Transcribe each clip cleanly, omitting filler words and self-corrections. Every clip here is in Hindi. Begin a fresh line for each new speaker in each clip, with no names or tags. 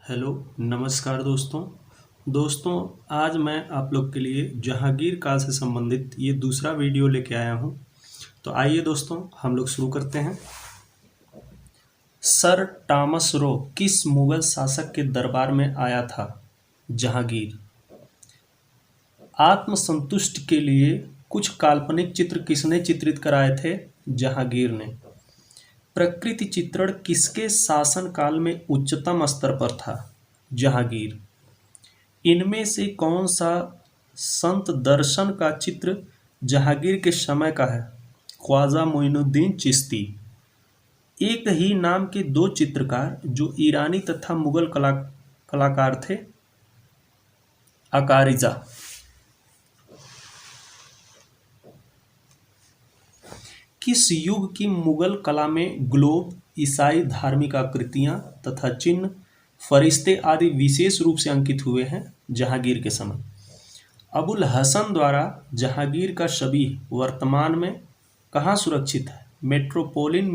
हेलो नमस्कार दोस्तों आज मैं आप लोग के लिए जहांगीर काल से संबंधित ये दूसरा वीडियो लेके आया हूँ। तो आइए दोस्तों हम लोग शुरू करते हैं। सर टॉमस रो किस मुगल शासक के दरबार में आया था? जहांगीर। आत्मसंतुष्ट के लिए कुछ काल्पनिक चित्र किसने चित्रित कराए थे? जहांगीर ने। प्रकृति चित्रण किसके शासनकाल में उच्चतम स्तर पर था? जहांगीर। इनमें से कौन सा संत दर्शन का चित्र जहांगीर के समय का है? ख्वाजा मोइनुद्दीन चिश्ती। एक ही नाम के दो चित्रकार जो ईरानी तथा मुगल कलाकार थे? अकारिजा। किस युग की मुगल कला में ग्लोब, ईसाई धार्मिक आकृतियां तथा चिन्ह, फरिश्ते आदि विशेष रूप से अंकित हुए हैं? जहांगीर के समय। अबुल हसन द्वारा जहांगीर का शबीह वर्तमान में कहाँ सुरक्षित है? Metropolitan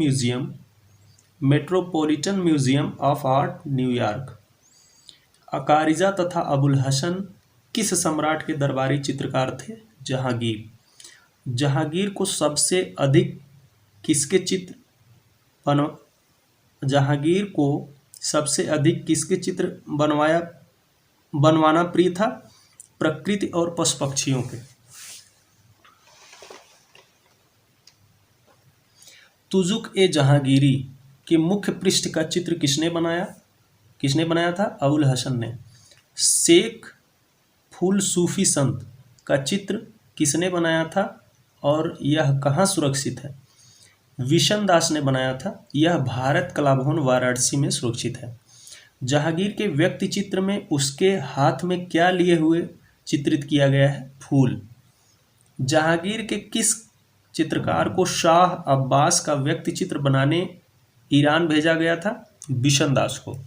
Museum of Art, New York. Aqa Riza तथा अबुल हसन किस सम्राट के दरबारी चित्रकार थे? जहांगीर। जहांगीर को सबसे अधिक किसके चित्र बनवाना प्रिय था? प्रकृति और पशु पक्षियों के। तुजुक ए जहांगीरी के मुख्य पृष्ठ का चित्र किसने बनाया था? अबुल हसन ने। शेख फूल सूफी संत का चित्र किसने बनाया था और यह कहाँ सुरक्षित है? विशन दास ने बनाया था। यह भारत कला भवन वाराणसी में सुरक्षित है। जहांगीर के व्यक्ति चित्र में उसके हाथ में क्या लिए हुए चित्रित किया गया है? फूल। जहांगीर के किस चित्रकार को शाह अब्बास का व्यक्ति चित्र बनाने ईरान भेजा गया था? बिशन दास को।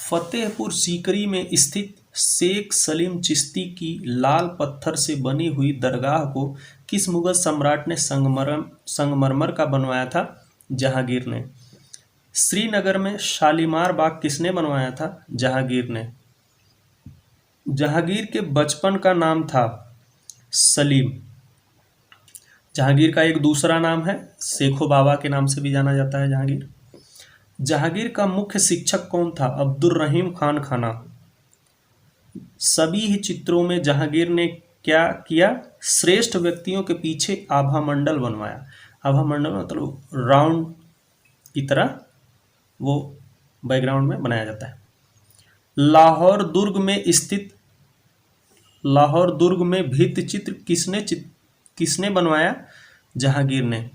फतेहपुर सीकरी में स्थित शेख सलीम चिश्ती की लाल पत्थर से बनी हुई दरगाह को किस मुगल सम्राट ने संगमरमर का बनवाया था? जहांगीर ने। श्रीनगर में शालीमार बाग किसने बनवाया था? जहांगीर ने। जहांगीर के बचपन का नाम था सलीम। जहांगीर का एक दूसरा नाम है शेखो बाबा के नाम से भी जाना जाता है जहांगीर। जहांगीर का मुख्य शिक्षक कौन था? अब्दुल रहीम खान खाना। सभी ही चित्रों में जहांगीर ने क्या किया? श्रेष्ठ व्यक्तियों के पीछे आभा मंडल बनवाया। आभा मंडल मतलब राउंड की तरह वो बैकग्राउंड में बनाया जाता है। लाहौर दुर्ग में भित्ति चित्र किसने बनवाया? जहांगीर ने।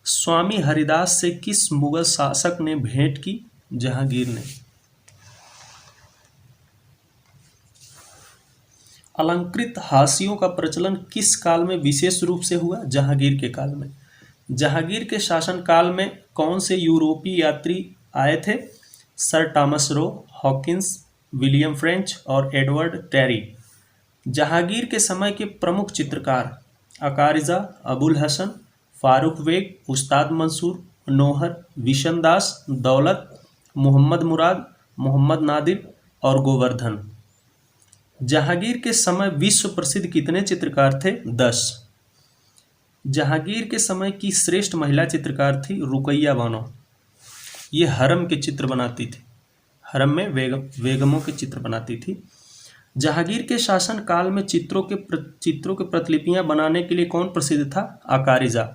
स्वामी हरिदास से किस मुगल शासक ने भेंट की? जहांगीर ने। अलंकृत हाशियों का प्रचलन किस काल में विशेष रूप से हुआ? जहांगीर के काल में। जहांगीर के शासन काल में कौन से यूरोपीय यात्री आए थे? Sir Thomas Roe, Hawkins, William French और एडवर्ड टेरी। जहांगीर के समय के प्रमुख चित्रकार अकारिजा, अबुल हसन, फारूक बेग, उस्ताद मंसूर, नौहर, विशन दास, दौलत, मोहम्मद मुराद, मोहम्मद नादिर और गोवर्धन। जहांगीर के समय विश्व प्रसिद्ध कितने चित्रकार थे? 10। जहांगीर के समय की श्रेष्ठ महिला चित्रकार थी रुकैया बानो। ये हरम के चित्र बनाती थी। हरम में बेगमों के चित्र बनाती थी। जहांगीर के शासन काल में चित्रों के प्रतिलिपियां बनाने के लिए कौन प्रसिद्ध था? अकारिजा।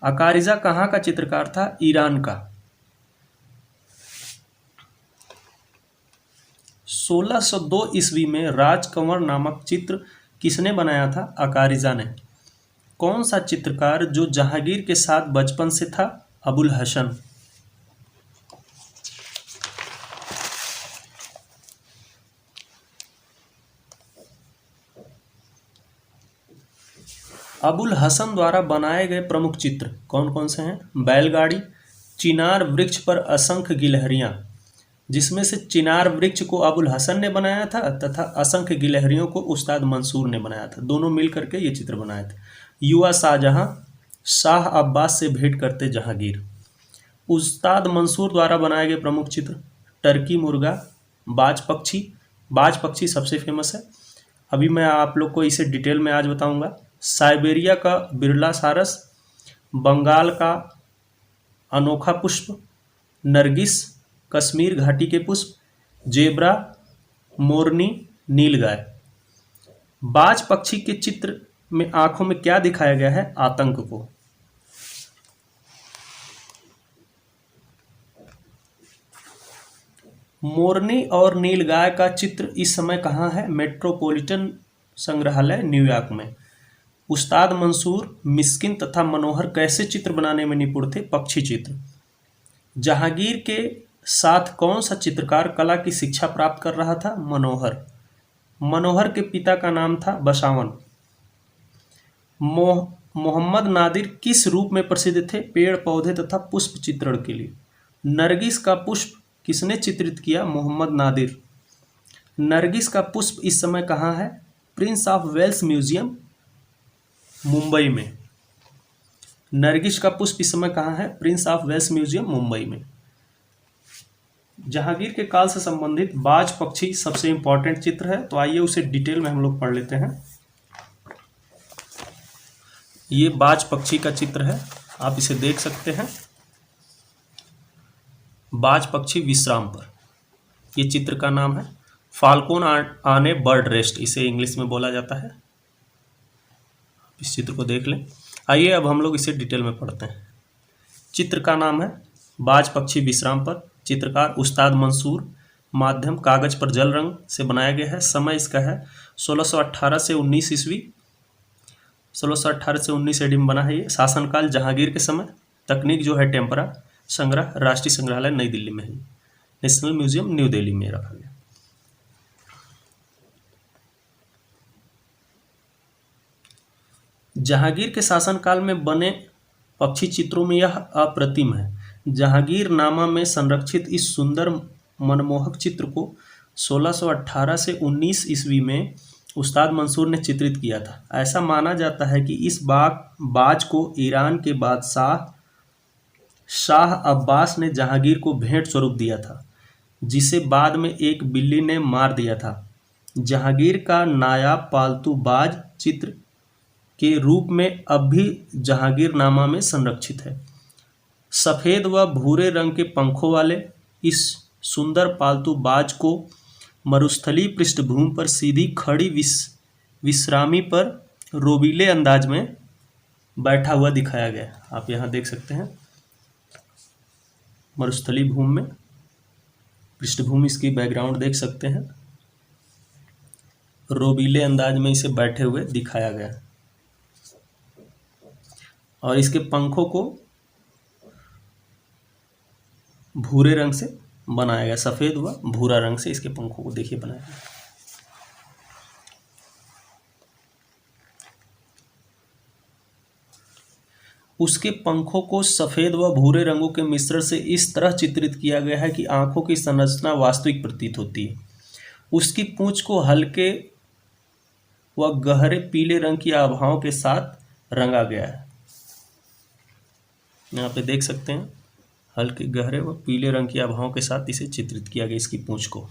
अकारिजा कहाँ का चित्रकार था? ईरान का। 1602 ईस्वी में राजकंवर नामक चित्र किसने बनाया था? अकारिजा ने। कौन सा चित्रकार जो जहांगीर के साथ बचपन से था? अबुल हसन। अबुल हसन द्वारा बनाए गए प्रमुख चित्र कौन कौन से हैं? बैलगाड़ी, चिनार वृक्ष पर असंख्य गिलहरियां, जिसमें से चिनार वृक्ष को अबुल हसन ने बनाया था तथा असंख्य गिलहरियों को उस्ताद मंसूर ने बनाया था। दोनों मिल करके ये चित्र बनाए थे। युवा शाहजहां, शाह अब्बास से भेंट करते जहांगीर। उस्ताद मंसूर द्वारा बनाए गए प्रमुख चित्र, टर्की मुर्गा, बाज पक्षी। बाज पक्षी सबसे फेमस है। अभी मैं आप लोग को इसे डिटेल में आज बताऊंगा। साइबेरिया का बिरला सारस, बंगाल का अनोखा पुष्प, नरगिस, कश्मीर घाटी के पुष्प, जेब्रा, मोरनी, नीलगाय। बाज पक्षी के चित्र में आंखों में क्या दिखाया गया है? आतंक को। मोरनी और नीलगाय का चित्र इस समय कहाँ है? मेट्रोपॉलिटन संग्रहालय न्यूयॉर्क में। उस्ताद मंसूर मिस्किन तथा मनोहर कैसे चित्र बनाने में निपुण थे? पक्षी चित्र। जहांगीर के साथ कौन सा चित्रकार कला की शिक्षा प्राप्त कर रहा था? मनोहर। मनोहर के पिता का नाम था बसावन। मोहम्मद नादिर किस रूप में प्रसिद्ध थे? पेड़ पौधे तथा पुष्प चित्रण के लिए। नरगिस का पुष्प किसने चित्रित किया? मोहम्मद नादिर। नरगिस का पुष्प इस समय कहाँ है? Prince of Wales museum, Mumbai में। नरगिस का पुष्प इस समय कहाँ है? Prince of Wales museum, Mumbai में। जहांगीर के काल से संबंधित बाज पक्षी सबसे इंपॉर्टेंट चित्र है, तो आइए उसे डिटेल में हम लोग पढ़ लेते हैं। ये बाज पक्षी का चित्र है, आप इसे देख सकते हैं। बाज पक्षी विश्राम पर, ये चित्र का नाम है। फाल्कोन आने बर्ड रेस्ट, इसे इंग्लिश में बोला जाता है। इस चित्र को देख लें। आइए अब हम लोग इसे डिटेल में पढ़ते हैं। चित्र का नाम है बाज पक्षी विश्राम पर। चित्रकार उस्ताद मंसूर। माध्यम कागज पर जल रंग से बनाया गया है। समय इसका है 1618 से 19 ईस्वी। 1618 से 19 एडी में बना है ये। शासनकाल जहांगीर के समय। तकनीक जो है टेम्परा। संग्रह राष्ट्रीय संग्रहालय नई दिल्ली में है। नेशनल म्यूजियम न्यू दिल्ली में रखा गया। जहांगीर के शासनकाल में बने पक्षी चित्रों में यह अप्रतिम है। जहांगीरनामा में संरक्षित इस सुंदर मनमोहक चित्र को 1618 से 19 ईस्वी में उस्ताद मंसूर ने चित्रित किया था। ऐसा माना जाता है कि इस बाज को ईरान के बादशाह शाह अब्बास ने जहांगीर को भेंट स्वरूप दिया था, जिसे बाद में एक बिल्ली ने मार दिया था। जहांगीर का नायाब पालतू बाज चित्र के रूप में अब भी जहांगीरनामा में संरक्षित है। सफ़ेद व भूरे रंग के पंखों वाले इस सुंदर पालतू बाज को मरुस्थलीय पृष्ठभूमि पर सीधी खड़ी विश्रामी पर रोबीले अंदाज में बैठा हुआ दिखाया गया। आप यहाँ देख सकते हैं। मरुस्थलीय भूमि में पृष्ठभूमि, इसकी बैकग्राउंड देख सकते हैं। रोबीले अंदाज में इसे बैठे हुए दिखाया गया और इसके पंखों को भूरे रंग से बनाया गया। सफ़ेद व भूरा रंग से इसके पंखों को देखिए बनाया गया। उसके पंखों को सफ़ेद व भूरे रंगों के मिश्रण से इस तरह चित्रित किया गया है कि आंखों की संरचना वास्तविक प्रतीत होती है। उसकी पूंछ को हल्के व गहरे पीले रंग की आभाओं के साथ रंगा गया है। यहाँ पे देख सकते हैं, हल्के गहरे व पीले रंग की आभाओं के साथ इसे चित्रित किया गया, इसकी पूंछ को।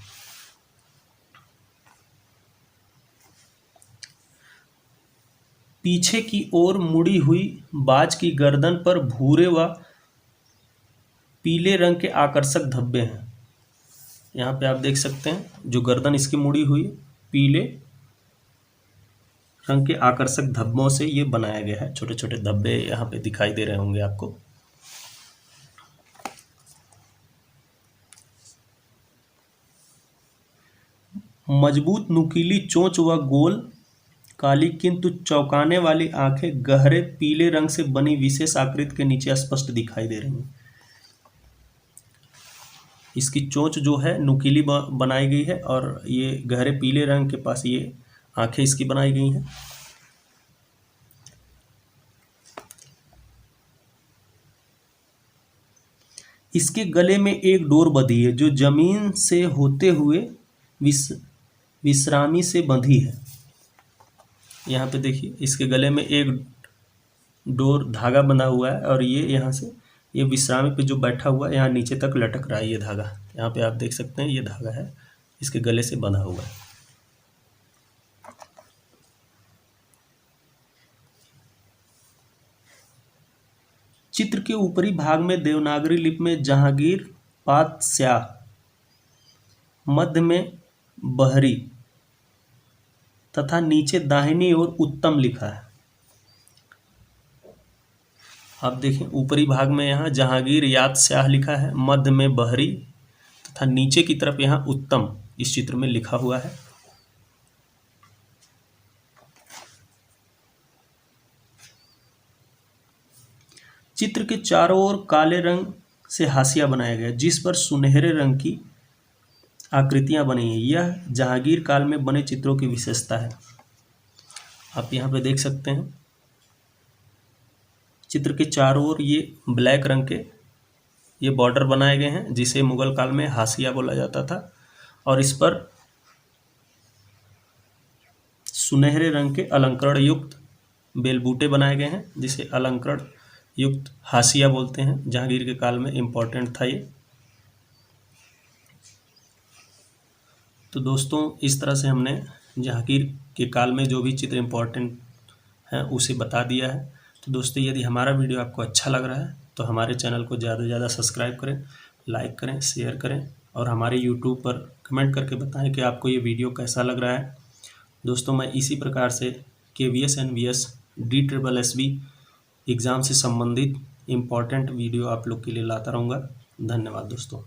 पीछे की ओर मुड़ी हुई बाज की गर्दन पर भूरे व पीले रंग के आकर्षक धब्बे हैं। यहाँ पे आप देख सकते हैं, जो गर्दन इसकी मुड़ी हुई पीले रंग के आकर्षक धब्बों से ये बनाया गया है। छोटे छोटे धब्बे यहाँ पे दिखाई दे रहे होंगे आपको। मजबूत नुकीली चोंच व गोल काली किंतु चौंकाने वाली आंखें गहरे पीले रंग से बनी विशेष आकृति के नीचे स्पष्ट दिखाई दे रही हैं। इसकी चोंच जो है नुकीली बनाई गई है और ये गहरे पीले रंग के पास ये आंखें इसकी बनाई गई हैं। इसके गले में एक डोर बंधी है जो जमीन से होते हुए विश्रामी से बंधी है। यहाँ पे देखिए, इसके गले में एक डोर धागा बंधा हुआ है और ये यहाँ से ये विश्रामी पे जो बैठा हुआ है यहाँ नीचे तक लटक रहा है ये धागा। यहाँ पे आप देख सकते हैं ये धागा है, इसके गले से बंधा हुआ है। चित्र के ऊपरी भाग में देवनागरी लिपि में जहांगीर पातशाह, मध्य में बहरी तथा नीचे दाहिनी ओर उत्तम लिखा है। आप देखें ऊपरी भाग में यहाँ जहांगीर याद शाह लिखा है, मध्य में बहरी तथा नीचे की तरफ यहाँ उत्तम इस चित्र में लिखा हुआ है। चित्र के चारों ओर काले रंग से हाशिया बनाया गया जिस पर सुनहरे रंग की आकृतियां बनी हैं। यह जहांगीर काल में बने चित्रों की विशेषता है। आप यहाँ पे देख सकते हैं चित्र के चारों ओर ये ब्लैक रंग के ये बॉर्डर बनाए गए हैं जिसे मुगल काल में हाशिया बोला जाता था और इस पर सुनहरे रंग के अलंकरण युक्त बेलबूटे बनाए गए हैं जिसे अलंकरण युक्त हाशिया बोलते हैं। जहांगीर के काल में इम्पोर्टेंट था ये। तो दोस्तों इस तरह से हमने जहांगीर के काल में जो भी चित्र इम्पोर्टेंट हैं उसे बता दिया है। तो दोस्तों यदि हमारा वीडियो आपको अच्छा लग रहा है तो हमारे चैनल को ज़्यादा से ज़्यादा सब्सक्राइब करें, लाइक करें, शेयर करें और हमारे यूट्यूब पर कमेंट करके बताएं कि आपको ये वीडियो कैसा लग रहा है। दोस्तों मैं इसी प्रकार से KVS NVS DSSB एग्ज़ाम से संबंधित इम्पॉर्टेंट वीडियो आप लोग के लिए लाता रहूँगा। धन्यवाद दोस्तों।